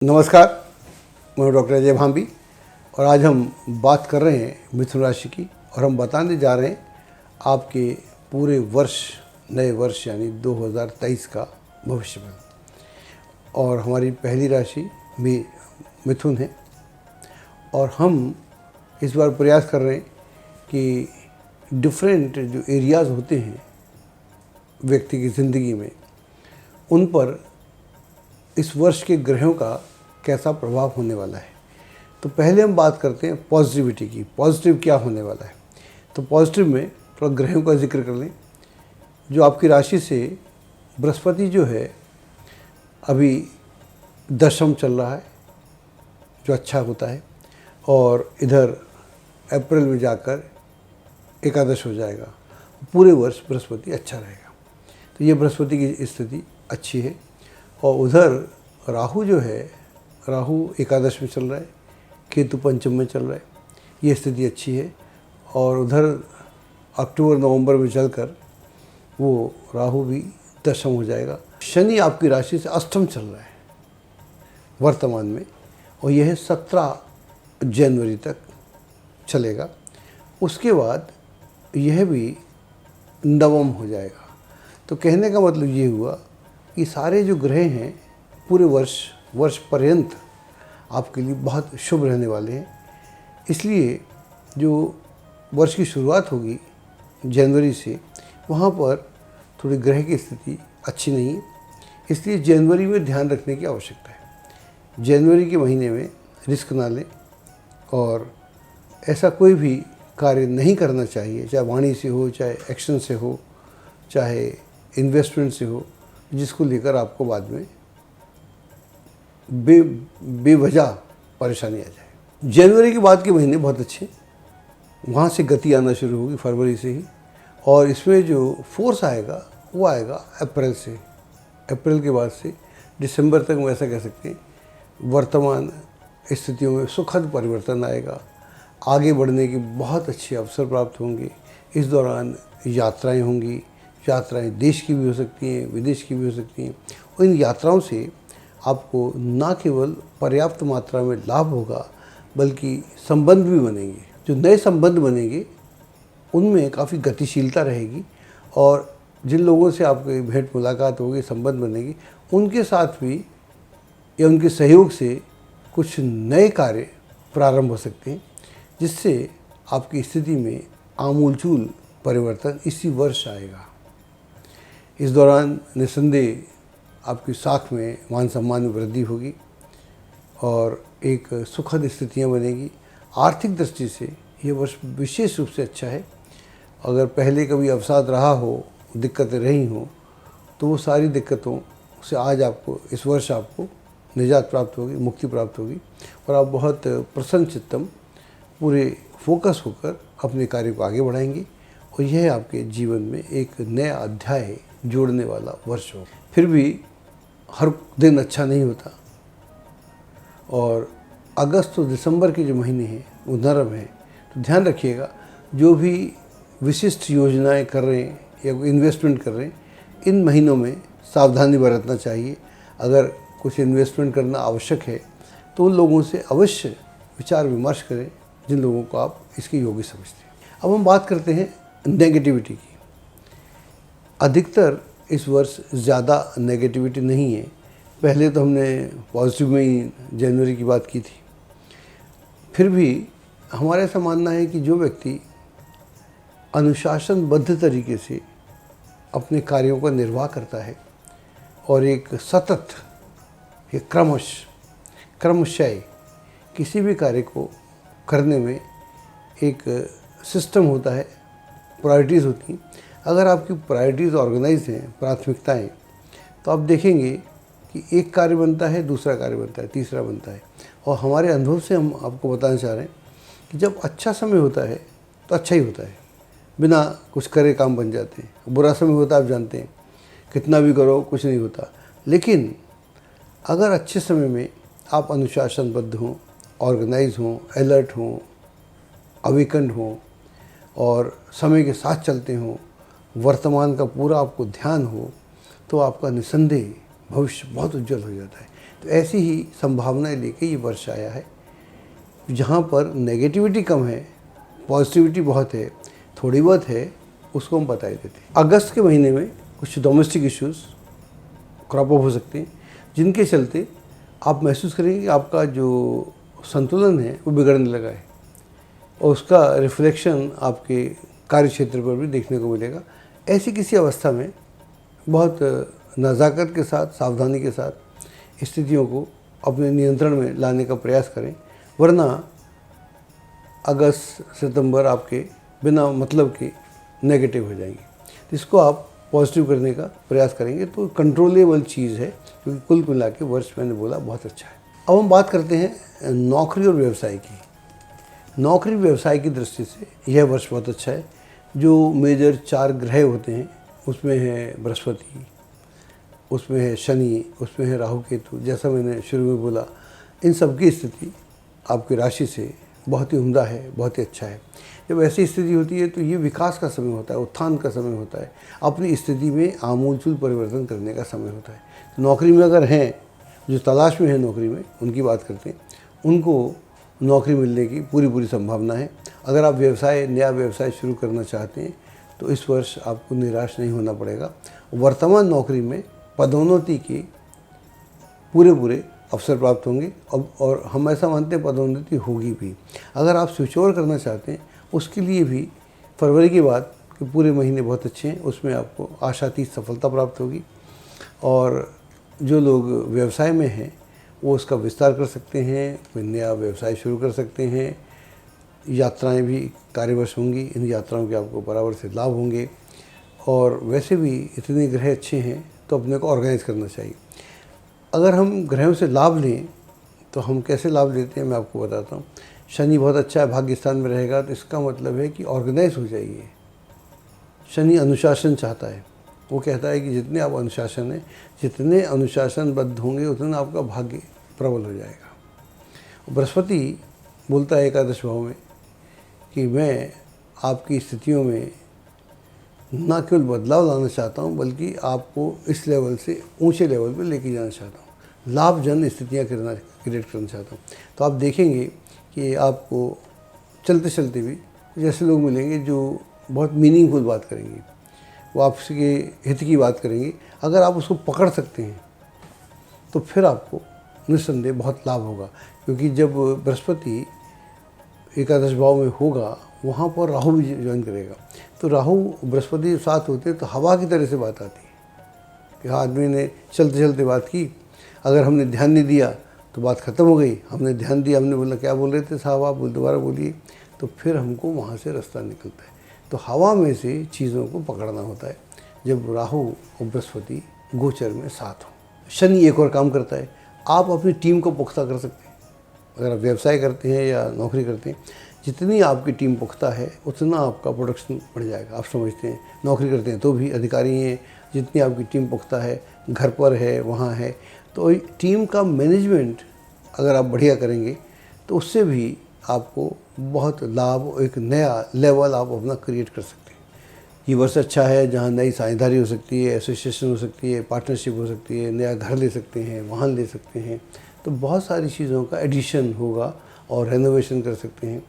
नमस्कार, मैं डॉक्टर अजय भांबी और आज हम बात कर रहे हैं मिथुन राशि की और हम बताने जा रहे हैं आपके पूरे वर्ष, नए वर्ष यानी 2023 का भविष्य में। और हमारी पहली राशि भी मिथुन है और हम इस बार प्रयास कर रहे हैं कि डिफरेंट जो एरियाज़ होते हैं व्यक्ति की ज़िंदगी में, उन पर इस वर्ष के ग्रहों का कैसा प्रभाव होने वाला है। तो पहले हम बात करते हैं पॉजिटिविटी की। पॉजिटिव क्या होने वाला है, तो पॉजिटिव में थोड़ा ग्रहों का जिक्र कर लें। जो आपकी राशि से बृहस्पति जो है अभी दशम चल रहा है, जो अच्छा होता है, और इधर अप्रैल में जाकर एकादश हो जाएगा। पूरे वर्ष बृहस्पति अच्छा रहेगा, तो ये बृहस्पति की स्थिति अच्छी है। और उधर राहु जो है, राहु एकादश में चल रहा है, केतु पंचम में चल रहा है, ये स्थिति अच्छी है। और उधर अक्टूबर नवंबर में चलकर वो राहु भी दशम हो जाएगा। शनि आपकी राशि से अष्टम चल रहा है वर्तमान में, और यह 17 जनवरी तक चलेगा। उसके बाद यह भी नवम हो जाएगा। तो कहने का मतलब ये हुआ कि सारे जो ग्रह हैं पूरे वर्ष पर्यंत आपके लिए बहुत शुभ रहने वाले हैं। इसलिए जो वर्ष की शुरुआत होगी जनवरी से, वहाँ पर थोड़ी ग्रह की स्थिति अच्छी नहीं है। इसलिए जनवरी में ध्यान रखने की आवश्यकता है। जनवरी के महीने में रिस्क ना लें और ऐसा कोई भी कार्य नहीं करना चाहिए, चाहे वाणी से हो, चाहे एक्शन से हो, चाहे इन्वेस्टमेंट से हो, जिसको लेकर आपको बाद में बेवजह परेशानी आ जाए। जनवरी के बाद के महीने बहुत अच्छे, वहाँ से गति आना शुरू होगी फरवरी से ही। और इसमें जो फोर्स आएगा वो आएगा अप्रैल से। अप्रैल के बाद से दिसंबर तक हम ऐसा कह सकते हैं वर्तमान स्थितियों में सुखद परिवर्तन आएगा। आगे बढ़ने के बहुत अच्छे अवसर प्राप्त होंगे। इस दौरान यात्राएं होंगी। यात्राएं देश की भी हो सकती हैं, विदेश की भी हो सकती हैं। और इन यात्राओं से आपको न केवल पर्याप्त मात्रा में लाभ होगा, बल्कि संबंध भी बनेंगे। जो नए संबंध बनेंगे उनमें काफ़ी गतिशीलता रहेगी, और जिन लोगों से आपकी भेंट मुलाकात होगी, संबंध बनेगी, उनके साथ भी या उनके सहयोग से कुछ नए कार्य प्रारंभ हो सकते हैं, जिससे आपकी स्थिति में आमूलचूल परिवर्तन इसी वर्ष आएगा। इस दौरान निस्संदेह आपकी साख में मान सम्मान में वृद्धि होगी और एक सुखद स्थितियां बनेगी। आर्थिक दृष्टि से ये वर्ष विशेष रूप से अच्छा है। अगर पहले कभी अवसाद रहा हो, दिक्कतें रही हों, तो वो सारी दिक्कतों से आज आपको, इस वर्ष आपको निजात प्राप्त होगी, मुक्ति प्राप्त होगी, और आप बहुत प्रसन्न चित्तम पूरे फोकस होकर अपने कार्य को आगे बढ़ाएंगे। और यह आपके जीवन में एक नया अध्याय जोड़ने वाला वर्ष हो। फिर भी हर दिन अच्छा नहीं होता, और अगस्त और दिसंबर के जो महीने हैं वो नरम हैं। तो ध्यान रखिएगा, जो भी विशिष्ट योजनाएं कर रहे हैं या इन्वेस्टमेंट कर रहे हैं, इन महीनों में सावधानी बरतना चाहिए। अगर कुछ इन्वेस्टमेंट करना आवश्यक है तो उन लोगों से अवश्य विचार विमर्श करें जिन लोगों को आप इसके योग्य समझते हैं। अब हम बात करते हैं नेगेटिविटी की। अधिकतर इस वर्ष ज़्यादा नेगेटिविटी नहीं है। पहले तो हमने पॉजिटिव में ही जनवरी की बात की थी। फिर भी हमारा ऐसा मानना है कि जो व्यक्ति अनुशासनबद्ध तरीके से अपने कार्यों का निर्वाह करता है और एक सतत, एक क्रमशः किसी भी कार्य को करने में एक सिस्टम होता है, प्रायोरिटीज़ होती हैं। अगर आपकी प्रायोरिटीज़ ऑर्गेनाइज हैं, प्राथमिकताएं, तो आप देखेंगे कि एक कार्य बनता है, दूसरा कार्य बनता है, तीसरा बनता है। और हमारे अनुभव से हम आपको बताना चाह रहे हैं कि जब अच्छा समय होता है तो अच्छा ही होता है, बिना कुछ करे काम बन जाते हैं। बुरा समय होता है, आप जानते हैं, कितना भी करो कुछ नहीं होता। लेकिन अगर अच्छे समय में आप अनुशासनबद्ध हों, ऑर्गेनाइज हों, अलर्ट हों, अवेकन्ड हों और समय के साथ चलते हों, वर्तमान का पूरा आपको ध्यान हो, तो आपका निस्संदेह भविष्य बहुत उज्जवल हो जाता है। तो ऐसी ही संभावनाएं लेके ये वर्ष आया है, जहाँ पर नेगेटिविटी कम है, पॉजिटिविटी बहुत है, थोड़ी बहुत है, उसको हम बता ही देते हैं। अगस्त के महीने में कुछ डोमेस्टिक इश्यूज़ क्रॉप अप हो सकते हैं, जिनके चलते आप महसूस करेंगे कि आपका जो संतुलन है वो बिगड़ने लगा है, और उसका रिफ्लेक्शन आपके कार्य क्षेत्र पर भी देखने को मिलेगा। ऐसी किसी अवस्था में बहुत नज़ाकत के साथ, सावधानी के साथ स्थितियों को अपने नियंत्रण में लाने का प्रयास करें, वरना अगस्त सितंबर आपके बिना मतलब के नेगेटिव हो जाएंगे। इसको आप पॉजिटिव करने का प्रयास करेंगे तो कंट्रोलेबल चीज़ है, क्योंकि कुल मिला के वर्ष मैंने बोला बहुत अच्छा है। अब हम बात करते हैं नौकरी और व्यवसाय की। नौकरी व्यवसाय की दृष्टि से यह वर्ष बहुत अच्छा है। जो मेजर 4 ग्रह होते हैं उसमें है बृहस्पति, उसमें है शनि, उसमें है राहु केतु, जैसा मैंने शुरू में बोला, इन सब की स्थिति आपकी राशि से बहुत ही उम्दा है, बहुत ही अच्छा है। जब ऐसी स्थिति होती है तो ये विकास का समय होता है, उत्थान का समय होता है, अपनी स्थिति में आमूलचूल परिवर्तन करने का समय होता है। तो नौकरी में अगर हैं, जो तलाश में है नौकरी में, उनकी बात करते हैं, उनको नौकरी मिलने की पूरी संभावना है। अगर आप नया व्यवसाय शुरू करना चाहते हैं तो इस वर्ष आपको निराश नहीं होना पड़ेगा। वर्तमान नौकरी में पदोन्नति के पूरे अवसर प्राप्त होंगे, और हम ऐसा मानते हैं पदोन्नति होगी भी। अगर आप स्विच ओवर करना चाहते हैं उसके लिए भी फरवरी के बाद के पूरे महीने बहुत अच्छे हैं, उसमें आपको आशातीत सफलता प्राप्त होगी। और जो लोग व्यवसाय में हैं वो उसका विस्तार कर सकते हैं, कोई नया व्यवसाय शुरू कर सकते हैं। यात्राएं भी कार्यवश होंगी, इन यात्राओं के आपको बराबर से लाभ होंगे। और वैसे भी इतने ग्रह अच्छे हैं तो अपने को ऑर्गेनाइज करना चाहिए। अगर हम ग्रहों से लाभ लें तो हम कैसे लाभ लेते हैं मैं आपको बताता हूँ। शनि बहुत अच्छा है, भाग्य स्थान में रहेगा, तो इसका मतलब है कि ऑर्गेनाइज हो जाइए। शनि अनुशासन चाहता है, वो कहता है कि जितने आप जितने अनुशासनबद्ध होंगे उतना आपका भाग्य प्रबल हो जाएगा। बृहस्पति बोलता है एकादश भाव में कि मैं आपकी स्थितियों में न केवल बदलाव लाना चाहता हूँ, बल्कि आपको इस लेवल से ऊंचे लेवल पर लेके जाना चाहता हूँ, लाभजन स्थितियाँ क्रिएट करना चाहता हूँ। तो आप देखेंगे कि आपको चलते चलते भी जैसे लोग मिलेंगे जो बहुत मीनिंगफुल बात करेंगे, वो आपके हित की बात करेंगे। अगर आप उसको पकड़ सकते हैं तो फिर आपको निस्संदेह बहुत लाभ होगा, क्योंकि जब बृहस्पति एकादश भाव में होगा वहाँ पर राहु भी ज्वाइन करेगा। तो राहु बृहस्पति साथ होते तो हवा की तरह से बात आती है कि आदमी ने चलते चलते बात की, अगर हमने ध्यान नहीं दिया तो बात ख़त्म हो गई। हमने ध्यान दिया, हमने बोला क्या बोल रहे थे साहब आप, दोबारा बोलिए, तो फिर हमको वहाँ से रास्ता निकलता है। तो हवा में से चीज़ों को पकड़ना होता है जब राहु और बृहस्पति गोचर में साथ हो। शनि एक और काम करता है, आप अपनी टीम को पुख्ता कर सकते हैं। अगर आप व्यवसाय करते हैं या नौकरी करते हैं, जितनी आपकी टीम पुख्ता है उतना आपका प्रोडक्शन बढ़ जाएगा। आप समझते हैं, नौकरी करते हैं तो भी अधिकारी हैं, जितनी आपकी टीम पुख्ता है, घर पर है, वहाँ है, तो टीम का मैनेजमेंट अगर आप बढ़िया करेंगे तो उससे भी आपको बहुत लाभ, एक नया लेवल आप अपना क्रिएट कर सकते हैं। ये वर्ष अच्छा है जहाँ नई साझेदारी हो सकती है, एसोसिएशन हो सकती है, पार्टनरशिप हो सकती है, नया घर ले सकते हैं, वाहन ले सकते हैं, तो बहुत सारी चीज़ों का एडिशन होगा और रेनोवेशन कर सकते हैं।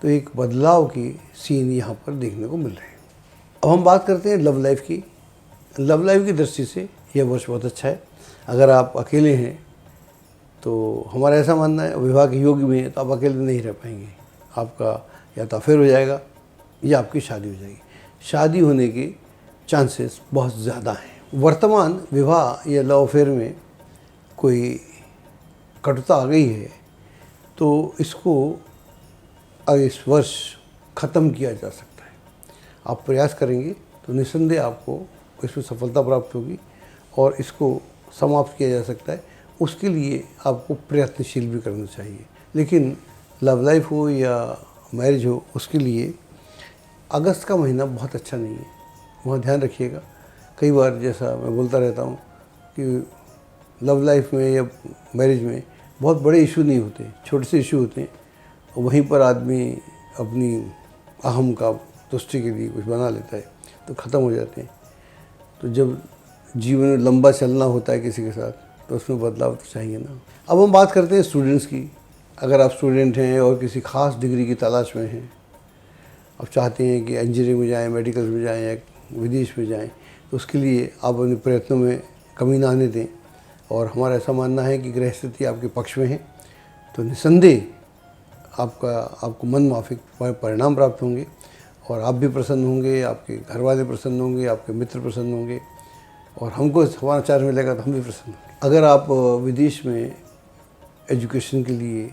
तो एक बदलाव की सीन यहाँ पर देखने को मिल रहे हैं। अब हम बात करते हैं लव लाइफ की। लव लाइफ की दृष्टि से यह वर्ष बहुत अच्छा है। अगर आप अकेले हैं तो हमारा ऐसा मानना है, विवाह के योग में है तो आप अकेले नहीं रह पाएंगे। आपका या तो अफेयर हो जाएगा या आपकी शादी हो जाएगी। शादी होने के चांसेस बहुत ज़्यादा हैं। वर्तमान विवाह या लव अफेयर में कोई कटुता आ गई है तो इसको इस वर्ष ख़त्म किया जा सकता है। आप प्रयास करेंगे तो निस्संदेह आपको इसमें सफलता प्राप्त होगी और इसको समाप्त किया जा सकता है। उसके लिए आपको प्रयत्नशील भी करना चाहिए। लेकिन लव लाइफ हो या मैरिज हो, उसके लिए अगस्त का महीना बहुत अच्छा नहीं है, वहाँ ध्यान रखिएगा। कई बार जैसा मैं बोलता रहता हूँ कि लव लाइफ में या मैरिज में बहुत बड़े इशू नहीं होते, छोटे से इशू होते हैं, और वहीं पर आदमी अपनी अहम का तुष्टि के लिए कुछ बना लेता है तो ख़त्म हो जाते हैं। तो जब जीवन में लंबा चलना होता है किसी के साथ तो उसमें बदलाव तो चाहिए ना। अब हम बात करते हैं स्टूडेंट्स की। अगर आप स्टूडेंट हैं और किसी खास डिग्री की तलाश में हैं, आप चाहते हैं कि इंजीनियरिंग में जाएं, मेडिकल में जाएं या विदेश में जाएं, तो उसके लिए आप अपने प्रयत्नों में कमी ना आने दें। और हमारा ऐसा मानना है कि ग्रह स्थिति आपके पक्ष में है, तो निस्संदेह आपको मन माफिक परिणाम प्राप्त होंगे और आप भी प्रसन्न होंगे, आपके घर वाले प्रसन्न होंगे, आपके मित्र प्रसन्न होंगे और हमको समाचार मिलेगा तो हम भी प्रसन्न होंगे। अगर आप विदेश में एजुकेशन के लिए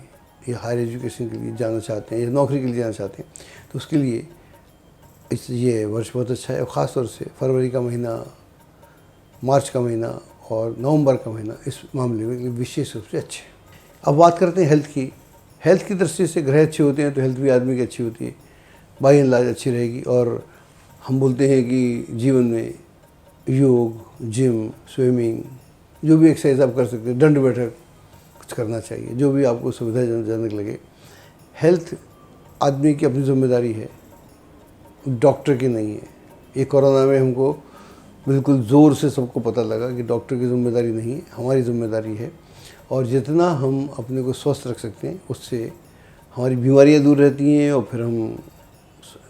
या हायर एजुकेशन के लिए जाना चाहते हैं या नौकरी के लिए जाना चाहते हैं, तो उसके लिए ये वर्ष बहुत अच्छा है। और ख़ास तौर से फरवरी का महीना, मार्च का महीना और नवंबर का महीना इस मामले में विशेष रूप से अच्छे हैं। अब बात करते हैं हेल्थ की। हेल्थ की दृष्टि से ग्रह अच्छे होते हैं तो हेल्थ भी आदमी की अच्छी होती है, बाई एंड लार्ज अच्छी रहेगी। और हम बोलते हैं कि जीवन में योग, जिम, स्विमिंग, जो भी एक्सरसाइज आप कर सकते हैं, दंड बैठक कुछ करना चाहिए, जो भी आपको सुविधाजनक लगे। हेल्थ आदमी की अपनी जिम्मेदारी है, डॉक्टर की नहीं है। ये कोरोना में हमको बिल्कुल ज़ोर से सबको पता लगा कि डॉक्टर की जिम्मेदारी नहीं है, हमारी जिम्मेदारी है। और जितना हम अपने को स्वस्थ रख सकते हैं उससे हमारी बीमारियां दूर रहती हैं और फिर हम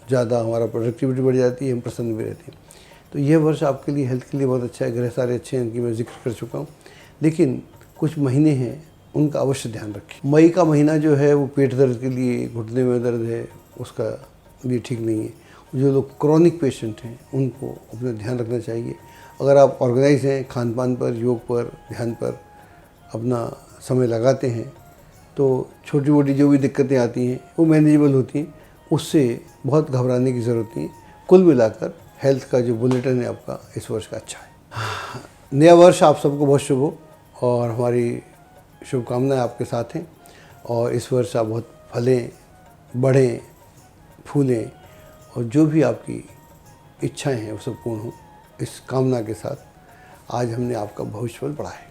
ज़्यादा, हमारा प्रोडक्टिविटी बढ़ जाती है, हम प्रसन्न भी रहते हैं। तो यह वर्ष आपके लिए हेल्थ के लिए बहुत अच्छा है। ग्रह सारे अच्छे हैं, इनकी मैं जिक्र कर चुका हूँ। लेकिन कुछ महीने हैं, उनका अवश्य ध्यान रखें। मई का महीना जो है वो पेट दर्द के लिए, घुटने में दर्द है उसका लिए ठीक नहीं है। जो लोग क्रॉनिक पेशेंट हैं उनको अपना ध्यान रखना चाहिए। अगर आप ऑर्गेनाइज हैं, खान पान पर, योग पर, ध्यान पर अपना समय लगाते हैं, तो छोटी मोटी जो भी दिक्कतें आती हैं वो मैनेजेबल होती हैं, उससे बहुत घबराने की ज़रूरत नहीं है। कुल मिलाकर हेल्थ का जो बुलेटिन है आपका इस वर्ष का अच्छा है। नया वर्ष आप सबको बहुत शुभ हो और हमारी शुभकामनाएं आपके साथ हैं। और इस वर्ष आप बहुत फलें, बढ़ें, फूलें और जो भी आपकी इच्छाएं हैं वो सब पूर्ण हो, इस कामना के साथ आज हमने आपका भविष्य बल पढ़ा है।